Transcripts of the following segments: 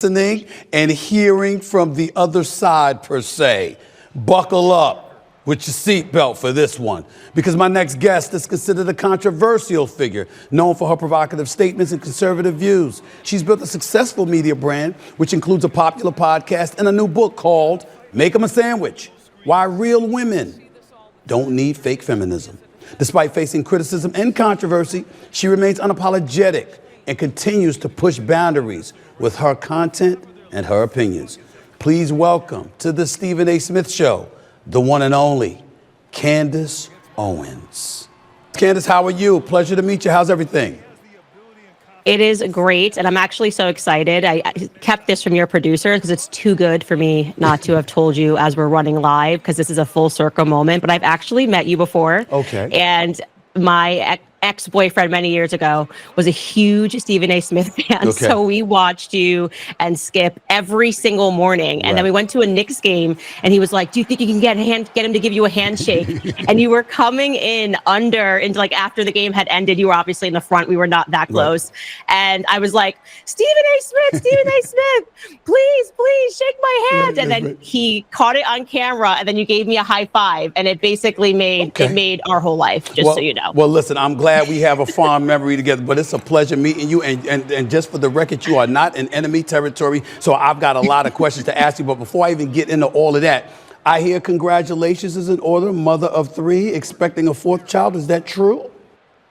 listening and hearing from the other side, per se. Buckle up with your seatbelt for this one, because my next guest is considered a controversial figure, known for her provocative statements and conservative views. She's built a successful media brand, which includes a popular podcast and a new book called Make 'em a Sandwich: Why Real Women Don't Need Fake Feminism. Despite facing criticism and controversy, she remains unapologetic and continues to push boundaries with her content and her opinions. Please welcome to the Stephen A. Smith Show, the one and only Candace Owens. Candace, how are you? Pleasure to meet you. How's everything? It is great, and I'm actually so excited. I kept this from your producer because it's too good for me not to have told you as we're running live, because this is a full circle moment. But I've actually met you before. Okay. And my ex-boyfriend many years ago was a huge Stephen A. Smith fan. Okay. So we watched you and Skip every single morning. And then we went to a Knicks game and he was like, do you think you can get him to give you a handshake? And you were coming into like after the game had ended. You were obviously in the front. We were not that close. And I was like, Stephen A. Smith, please shake my hand. And then he caught it on camera and then you gave me a high five. And it basically made our whole life, just so you know. Well, listen, I'm glad we have a fond memory together, but it's a pleasure meeting you. And just for the record, you are not in enemy territory, so I've got a lot of questions to ask you. But before I even get into all of that, I hear congratulations is in order, mother of 3, expecting a 4th child. Is that true?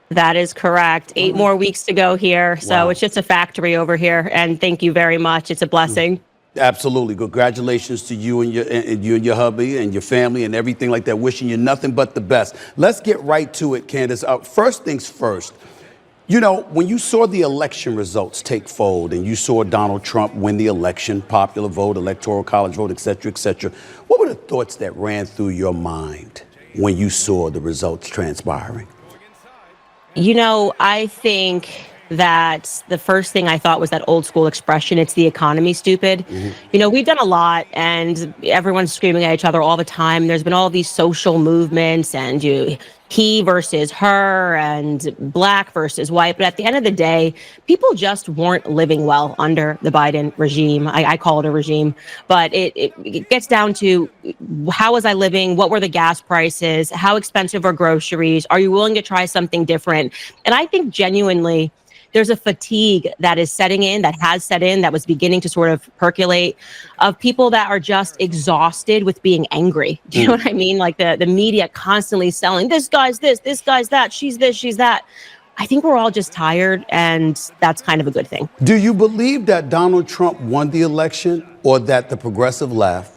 That is correct. 8 more weeks to go here. So it's just a factory over here. And thank you very much. It's a blessing. Absolutely. Congratulations to you and your hubby and your family and everything like that. Wishing you nothing but the best. Let's get right to it, Candace. First things first. You know, when you saw the election results take fold and you saw Donald Trump win the election, popular vote, electoral college vote, et cetera, what were the thoughts that ran through your mind when you saw the results transpiring? You know, I think that the first thing I thought was that old school expression, it's the economy, stupid. You know, we've done a lot and everyone's screaming at each other all the time. There's been all these social movements and he versus her and black versus white. But at the end of the day, people just weren't living well under the Biden regime. I call it a regime, but it gets down to how was I living? What were the gas prices? How expensive are groceries? Are you willing to try something different? And I think genuinely, there's a fatigue that is setting in, that has set in, that was beginning to sort of percolate, of people that are just exhausted with being angry. Do you know what I mean? Like the media constantly selling, this guy's this guy's that, she's this, she's that. I think we're all just tired, and that's kind of a good thing. Do you believe that Donald Trump won the election, or that the progressive left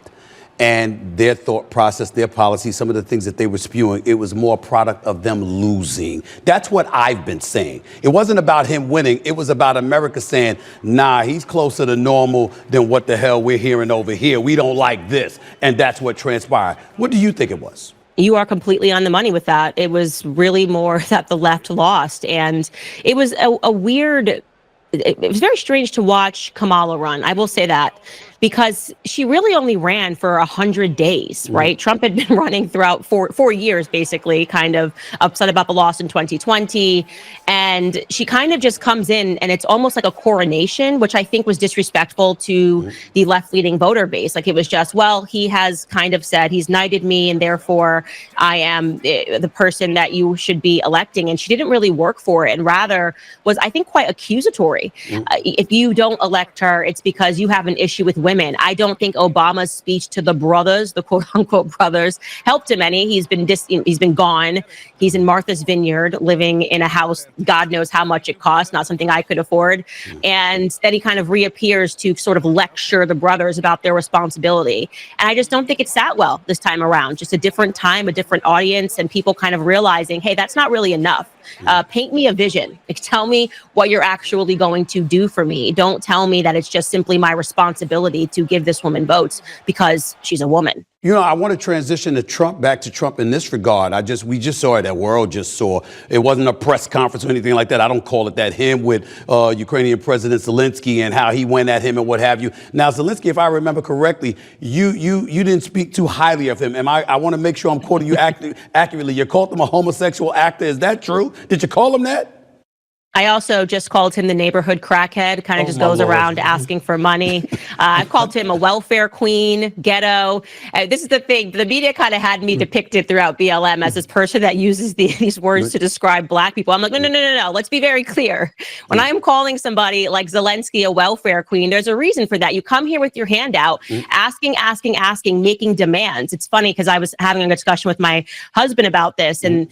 and their thought process, their policy, some of the things that they were spewing, it was more a product of them losing? That's what I've been saying. It wasn't about him winning. It was about America saying, nah, he's closer to normal than what the hell we're hearing over here. We don't like this. And that's what transpired. What do you think it was? You are completely on the money with that. It was really more that the left lost. And it was a weird, it was very strange to watch Kamala run. I will say that, because she really only ran for 100 days, right? Trump had been running throughout four years, basically, kind of upset about the loss in 2020. And she kind of just comes in and it's almost like a coronation, which I think was disrespectful to the left-leaning voter base. Like it was just, well, he has kind of said he's knighted me and therefore I am the person that you should be electing. And she didn't really work for it, and rather was, I think, quite accusatory. If you don't elect her, it's because you have an issue with women. I don't think Obama's speech to the brothers, the quote unquote brothers, helped him any. He's been gone. He's in Martha's Vineyard, living in a house, God knows how much it costs, not something I could afford. And then he kind of reappears to sort of lecture the brothers about their responsibility. And I just don't think it sat well this time around. Just a different time, a different audience, and people kind of realizing, hey, that's not really enough. Paint me a vision. Like, tell me what you're actually going to do for me. Don't tell me that it's just simply my responsibility to give this woman votes because she's a woman. You know, I want to transition back to Trump in this regard. We just saw it. The world just saw. It wasn't a press conference or anything like that. I don't call it that. Him with Ukrainian President Zelensky and how he went at him and what have you. Now, Zelensky, if I remember correctly, you didn't speak too highly of him. I want to make sure I'm quoting you accurately. You called him a homosexual actor. Is that true? Did you call him that? I also just called him the neighborhood crackhead, kind of Oh just my goes Lord. around asking for money. I've called him a welfare queen, ghetto. This is the thing. The media kind of had me depicted throughout BLM as this person that uses these words to describe Black people. I'm like, no. Let's be very clear. When I'm calling somebody like Zelensky a welfare queen, there's a reason for that. You come here with your hand out, asking, making demands. It's funny because I was having a discussion with my husband about this. And,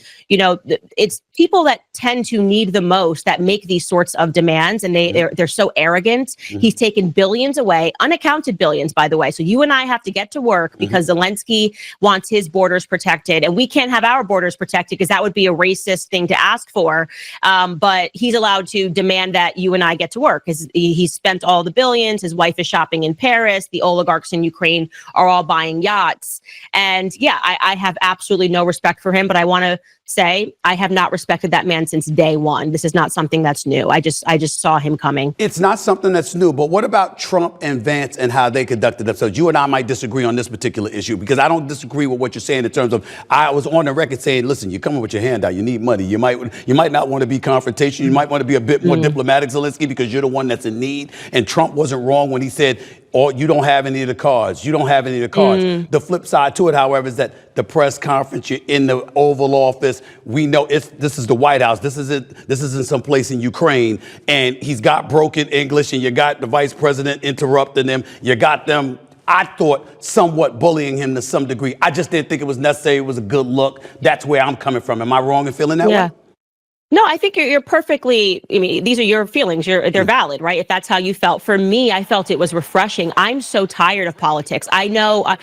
it's people that tend to need the most that make these sorts of demands, and they're so arrogant. He's taken billions away, unaccounted billions, by the way. So you and I have to get to work because Zelensky wants his borders protected, and we can't have our borders protected because that would be a racist thing to ask for. But he's allowed to demand that you and I get to work because he's spent all the billions. His wife is shopping in Paris. The oligarchs in Ukraine are all buying yachts. And yeah, I have absolutely no respect for him, but I want to say I have not respected that man since day one. This is not something that's new. I just saw him coming. It's not something that's new, but what about Trump and Vance and how they conducted themselves? You and I might disagree on this particular issue because I don't disagree with what you're saying in terms of, I was on the record saying, listen, you're coming with your hand out, you need money. You might not want to be confrontational. You might want to be a bit more diplomatic, Zelensky, because you're the one that's in need. And Trump wasn't wrong when he said, or you don't have any of the cards. You don't have any of the cards. The flip side to it, however, is that the press conference, you're in the Oval Office. We know this is the White House. This isn't some place in Ukraine. And he's got broken English, and you got the vice president interrupting him. You got them, I thought, somewhat bullying him to some degree. I just didn't think it was necessary. It was a good look. That's where I'm coming from. Am I wrong in feeling that way? No, I think you're perfectly, I mean, these are your feelings. They're valid, right? If that's how you felt. For me, I felt it was refreshing. I'm so tired of politics. I know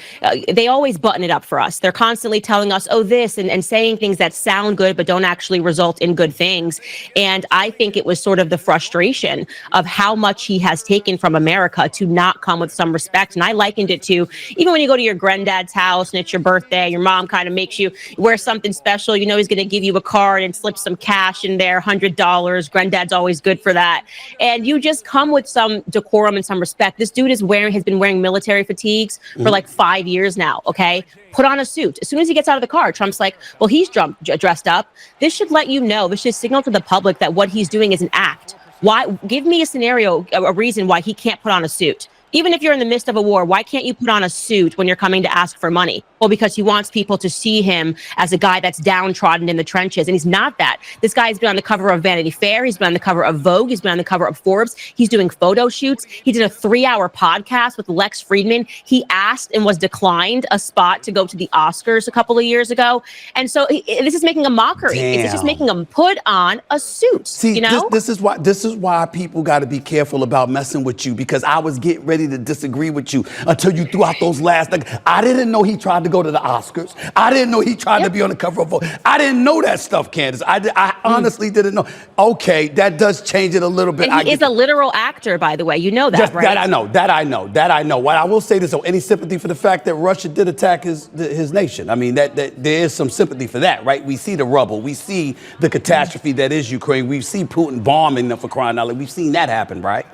they always button it up for us. They're constantly telling us, oh, this, and saying things that sound good, but don't actually result in good things. And I think it was sort of the frustration of how much he has taken from America to not come with some respect. And I likened it to, even when you go to your granddad's house and it's your birthday, your mom kind of makes you wear something special. He's going to give you a card and slip some cash in there, $100. Granddad's always good for that. And you just come with some decorum and some respect. This dude has been wearing military fatigues for like 5 years now. Okay. Put on a suit. As soon as he gets out of the car, Trump's like, well, he's dressed up. This should let you know, this should signal to the public that what he's doing is an act. Why? Give me a scenario, a reason why he can't put on a suit. Even if you're in the midst of a war, why can't you put on a suit when you're coming to ask for money? Well, because he wants people to see him as a guy that's downtrodden in the trenches. And he's not that. This guy's been on the cover of Vanity Fair. He's been on the cover of Vogue. He's been on the cover of Forbes. He's doing photo shoots. He did a 3-hour podcast with Lex Friedman. He asked and was declined a spot to go to the Oscars a couple of years ago. And so this is making a mockery. Damn. It's just making him put on a suit. See, this is why people got to be careful about messing with you, because I was getting ready to disagree with you until you threw out those last. I didn't know he tried to go to the Oscars. I didn't know he tried to be on the cover of Vogue. I didn't know that stuff, Candace. I honestly didn't know. Okay, that does change it a little bit. And he is a literal actor, by the way. You know that, just, right? That I know. Well, I will say this, though. Any sympathy for the fact that Russia did attack his nation? I mean, that there is some sympathy for that, right? We see the rubble. We see the catastrophe that is Ukraine. We see Putin bombing them, for crying out loud. We've seen that happen, right?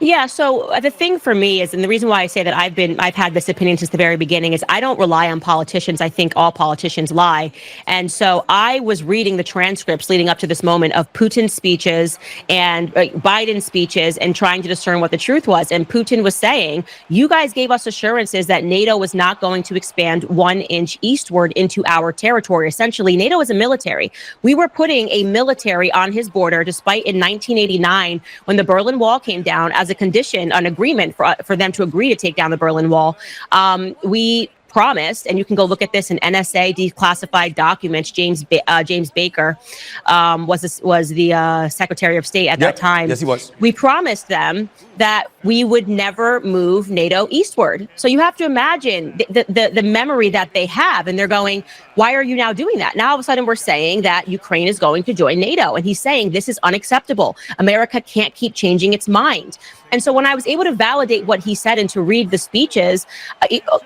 Yeah. So the thing for me is, and the reason why I say that I've had this opinion since the very beginning, is I don't rely on politicians. I think all politicians lie. And so I was reading the transcripts leading up to this moment of Putin's speeches and Biden's speeches and trying to discern what the truth was. And Putin was saying, you guys gave us assurances that NATO was not going to expand 1 inch eastward into our territory. Essentially, NATO is a military. We were putting a military on his border, despite in 1989, when the Berlin Wall came down, as a condition, an agreement for them to agree to take down the Berlin Wall. We promised, and you can go look at this in NSA declassified documents. James Baker was the Secretary of State at that time. Yes, he was. We promised them that we would never move NATO eastward. So you have to imagine the memory that they have, and they're going, why are you now doing that? Now all of a sudden we're saying that Ukraine is going to join NATO, and he's saying this is unacceptable. America can't keep changing its mind. And so when I was able to validate what he said and to read the speeches,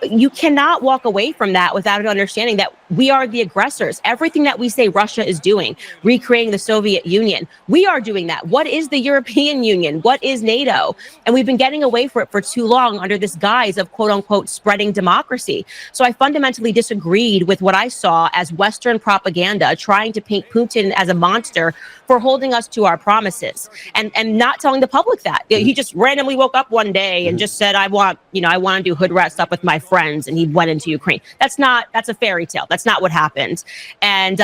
you cannot walk away from that without an understanding that we are the aggressors. Everything that we say Russia is doing, recreating the Soviet Union, we are doing that. What is the European Union? What is NATO? And we've been getting away from it for too long under this guise of, quote unquote, spreading democracy. So I fundamentally disagreed with what I saw as Western propaganda trying to paint Putin as a monster for holding us to our promises and not telling the public that. He just randomly woke up one day and just said, I want to do hood rat stuff with my friends. And he went into Ukraine. That's a fairy tale. That's not what happened. And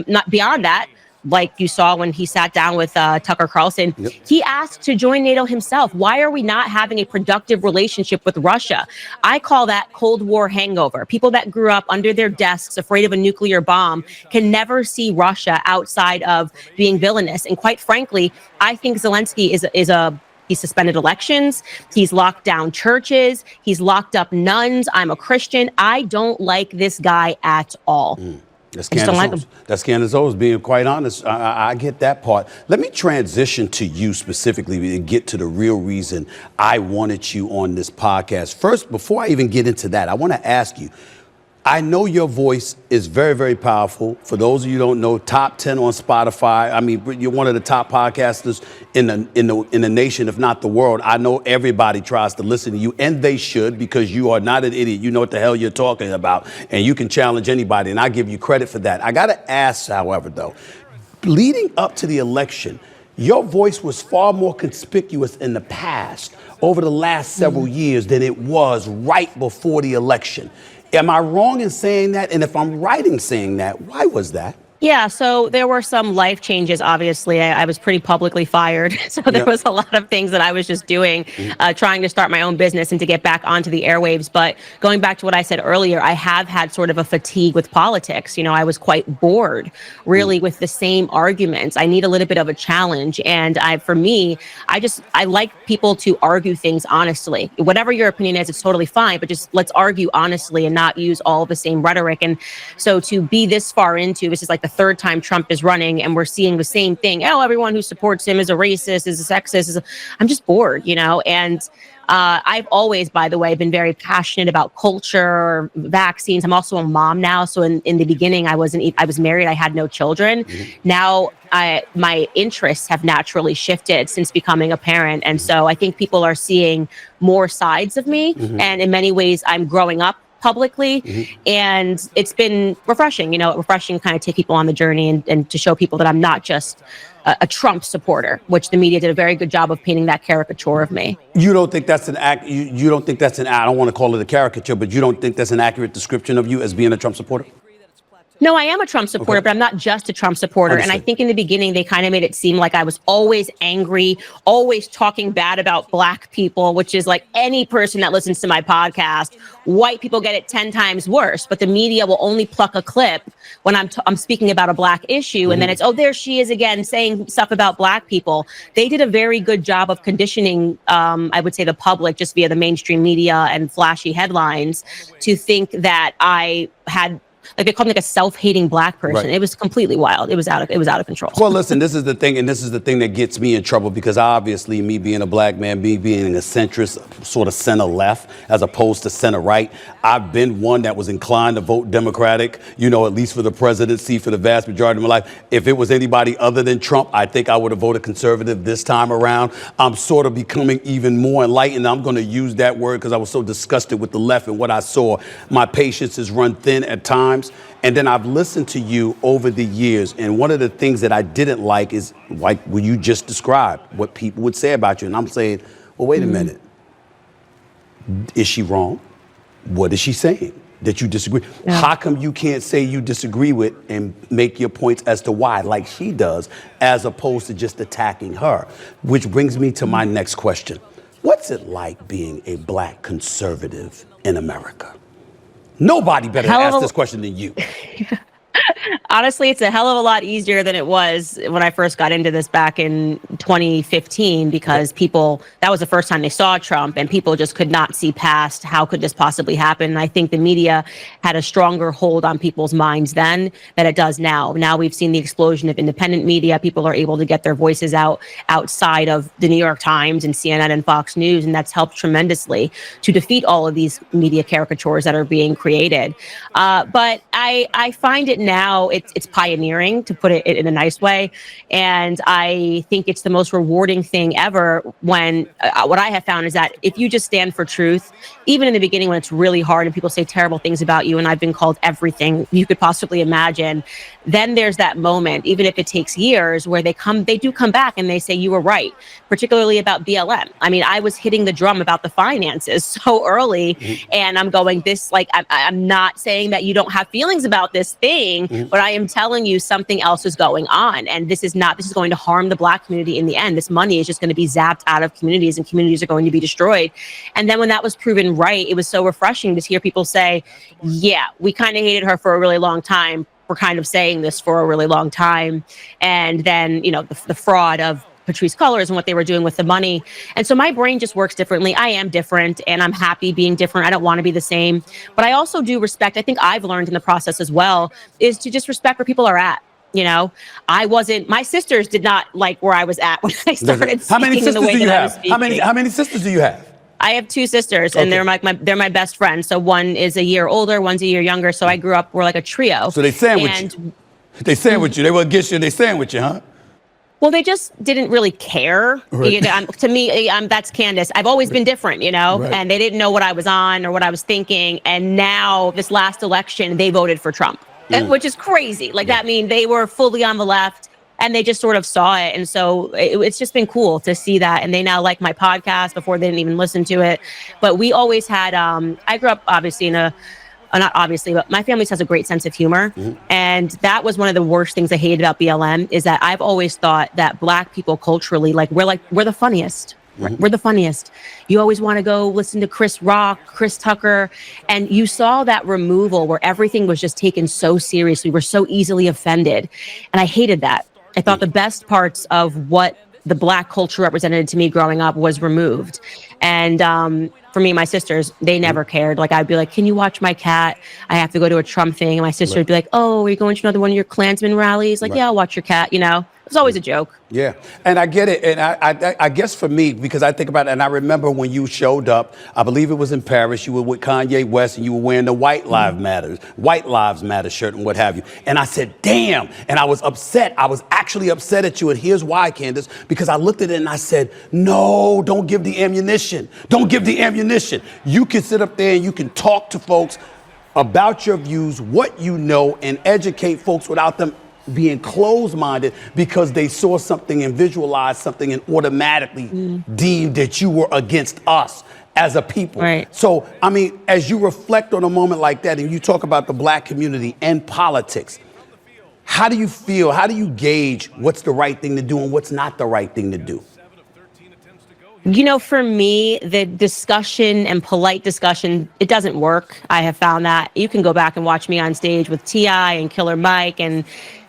not beyond that, like you saw when he sat down with Tucker Carlson, he asked to join NATO himself. Why are we not having a productive relationship with Russia? I call that Cold War hangover. People that grew up under their desks afraid of a nuclear bomb can never see Russia outside of being villainous. And quite frankly, I think Zelensky he's suspended elections. He's locked down churches. He's locked up nuns. I'm a Christian. I don't like this guy at all. That's Candace Owens. That's Candace Owens, being quite honest. I get that part. Let me transition to you specifically and get to the real reason I wanted you on this podcast. First, before I even get into that, I want to ask you, I know your voice is very, very powerful. For those of you who don't know, top 10 on Spotify. I mean, you're one of the top podcasters in the nation, if not the world. I know everybody tries to listen to you, and they should, because you are not an idiot. You know what the hell you're talking about, and you can challenge anybody, and I give you credit for that. I got to ask, however, though, leading up to the election, your voice was far more conspicuous in the past, over the last several years, than it was right before the election. Am I wrong in saying that? And if I'm right in saying that, why was that? Yeah, so there were some life changes, obviously. I was pretty publicly fired. So there was a lot of things that I was just doing, trying to start my own business and to get back onto the airwaves. But going back to what I said earlier, I have had sort of a fatigue with politics. I was quite bored, really, with the same arguments. I need a little bit of a challenge. And for me, I like people to argue things honestly. Whatever your opinion is, it's totally fine. But just let's argue honestly and not use all the same rhetoric. And so to be this far into, this is like the third time Trump is running and we're seeing the same thing. Oh, everyone who supports him is a racist, is a sexist. I'm just bored, and I've always, by the way, been very passionate about culture, vaccines. I'm also a mom now. So in the beginning, I was married. I had no children. Now my interests have naturally shifted since becoming a parent. And so I think people are seeing more sides of me. And in many ways, I'm growing up publicly. And it's been refreshing, refreshing kind of take people on the journey and to show people that I'm not just a Trump supporter, which the media did a very good job of painting that caricature of me. You don't think that's you don't think that's I don't want to call it a caricature, but you don't think that's an accurate description of you as being a Trump supporter? No, I am a Trump supporter, but I'm not just a Trump supporter. Understood. And I think in the beginning, they kind of made it seem like I was always angry, always talking bad about Black people, which is like any person that listens to my podcast. White people get it 10 times worse, but the media will only pluck a clip when I'm speaking about a Black issue. And then it's, oh, there she is again saying stuff about Black people. They did a very good job of conditioning, I would say, the public just via the mainstream media and flashy headlines to think that I had, like, they called me like a self-hating Black person. Right. It was completely wild. It was out of control. Well, listen, this is the thing, and this is the thing that gets me in trouble, because obviously me being a Black man, me being a centrist, sort of center left as opposed to center right, I've been one that was inclined to vote Democratic, at least for the presidency for the vast majority of my life. If it was anybody other than Trump, I think I would have voted conservative this time around. I'm sort of becoming even more enlightened. I'm going to use that word because I was so disgusted with the left and what I saw. My patience is run thin at times. And then I've listened to you over the years, and one of the things that I didn't like is like what you just described, what people would say about you. And I'm saying, well, wait a minute. Is she wrong? What is she saying that you disagree? Yeah. How come you can't say you disagree with and make your points as to why, like she does, as opposed to just attacking her? Which brings me to my next question. What's it like being a Black conservative in America? Nobody better ask this question than you. Honestly, it's a hell of a lot easier than it was when I first got into this back in 2015, because that was the first time they saw Trump, and people just could not see past how could this possibly happen. And I think the media had a stronger hold on people's minds then than it does now. Now we've seen the explosion of independent media. People are able to get their voices out outside of the New York Times and CNN and Fox News, and that's helped tremendously to defeat all of these media caricatures that are being created. But I find it now, it's pioneering, to put it in a nice way. And I think it's the most rewarding thing ever when what I have found is that if you just stand for truth, even in the beginning when it's really hard and people say terrible things about you, and I've been called everything you could possibly imagine, then there's that moment, even if it takes years, where they do come back and they say you were right, particularly about BLM. I mean, I was hitting the drum about the finances so early, and I'm going, this, like, I'm not saying that you don't have feelings about this thing, but I am telling you something else is going on, and this is going to harm the Black community in the end. This money is just going to be zapped out of communities, and communities are going to be destroyed. And then when that was proven right, it was so refreshing to hear people say, yeah, we kind of hated her for a really long time. We're kind of saying this for a really long time. And then, the fraud of Patrisse Cullors and what they were doing with the money. And so my brain just works differently. I am different, and I'm happy being different. I don't want to be the same. But I also do respect, I think I've learned in the process as well, is to just respect where people are at. My sisters did not like where I was at when I started speaking in the way that I was speaking. How many sisters do you have? I have two sisters, and they're my best friends. So one is a year older, one's a year younger. So we're like a trio. So they sandwich you. They sandwich you. They will get you. They sandwich you, huh? Well, they just didn't really care. Right. To me, that's Candace. I've always been different, Right. and they didn't know what I was on or what I was thinking. And now this last election, they voted for Trump, which is crazy. Like, that means they were fully on the left, and they just sort of saw it. And so it's just been cool to see that. And they now like my podcast. Before, they didn't even listen to it. But we always had, I grew up obviously not obviously, but my family has a great sense of humor. And that was one of the worst things I hated about BLM, is that I've always thought that Black people culturally, we're the funniest. We're the funniest. You always want to go listen to Chris Rock, Chris Tucker. And you saw that removal where everything was just taken so seriously. We're so easily offended. And I hated that. I thought the best parts of what the Black culture represented to me growing up was removed. And for me, my sisters, they never cared. Like, I'd be like, can you watch my cat? I have to go to a Trump thing. And my sister would be like, oh, are you going to another one of your Klansman rallies? Like, yeah, I'll watch your cat, It was always a joke. Yeah, and I get it. And I guess for me, because I think about it, and I remember when you showed up, I believe it was in Paris, you were with Kanye West, and you were wearing the White Lives Matter shirt and what have you. And I said, damn. And I was upset. I was actually upset at you. And here's why, Candace, because I looked at it and I said, no, don't give the ammunition. Don't give the ammunition. You can sit up there and you can talk to folks about your views, what you know, and educate folks without them being closed-minded because they saw something and visualized something and automatically deemed that you were against us as a people. Right. So, I mean, as you reflect on a moment like that and you talk about the Black community and politics, how do you feel? How do you gauge what's the right thing to do and what's not the right thing to do? For me, the discussion and polite discussion, it doesn't work. I have found that. You can go back and watch me on stage with T.I. and Killer Mike, and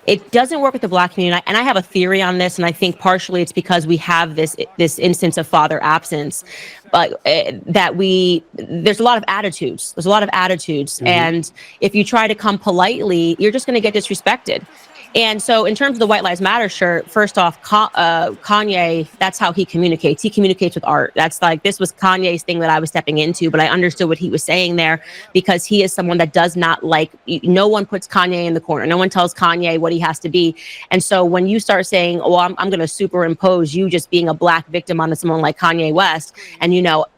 it doesn't work with the Black community. And I have a theory on this, and I think partially it's because we have this instance of father absence, but there's a lot of attitudes. And if you try to come politely, you're just going to get disrespected. And so in terms of the White Lives Matter shirt, first off, Kanye, that's how he communicates. He communicates with art. This was Kanye's thing that I was stepping into, but I understood what he was saying there because he is someone that does not no one puts Kanye in the corner. No one tells Kanye what he has to be. And so when you start saying, oh, I'm going to superimpose you just being a Black victim onto someone like Kanye West, and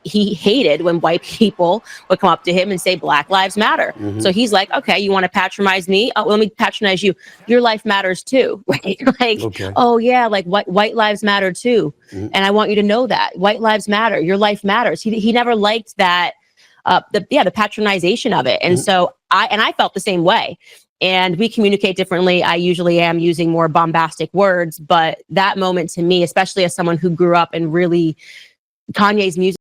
he hated when white people would come up to him and say Black Lives Matter. So he's like, okay, you want to patronize me? Oh, let me patronize you. Your life matters too, right? Oh yeah, white lives matter too. And I want you to know that white lives matter. Your life matters. He never liked that, the patronization of it. And so I felt the same way. And we communicate differently. I usually am using more bombastic words, but that moment to me, especially as someone who grew up and really Kanye's music